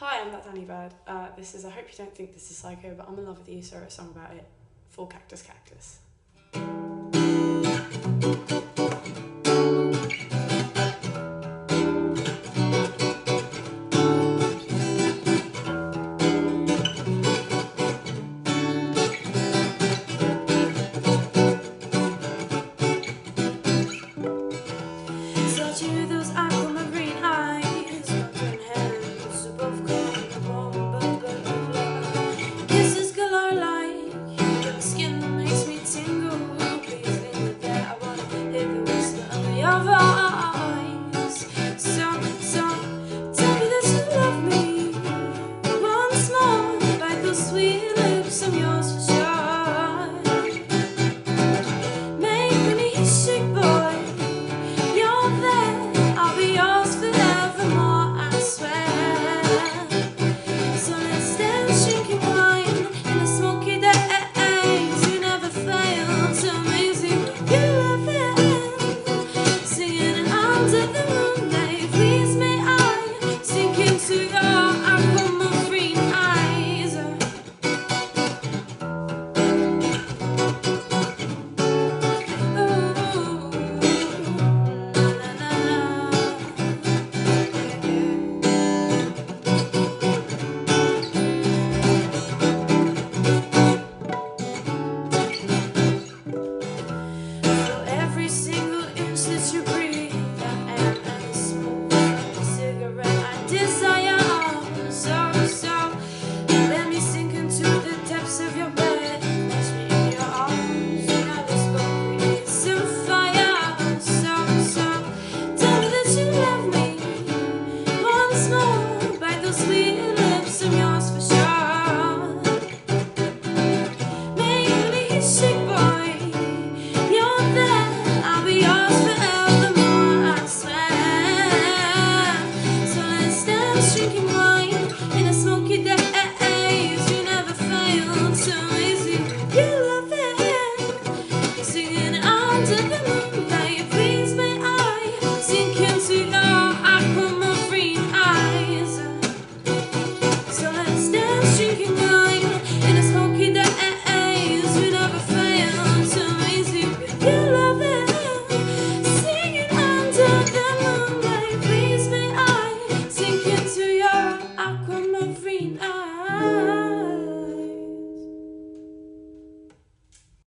Hi, I'm that Dani bird. This is I Hope You Don't Think This Is Psycho, but I'm in love with you, so I wrote a song about it for Cactus Kaktus. You, those aquamarine eyes, wandering hands above kisses galore like your skin that makes me tingle. Please leave it there. I wanna hear the whisper of your voice. So tell me that you love me once more, like those sweet lips of yours for sure. Make me shake, boy. I'll be yours forevermore, I swear. So let's dance, drinking wine in the smoky days. You never fail to amaze me with your loving. Singing and under the moonlight, please may I sink into your aquamarine eyes. Every single inch that you breathe, I am and the smoke of a cigarette I desire. So let me sink into the depths of your bed. Touch me in your arms, and now this boat is on fire. So tell me that you love me once more.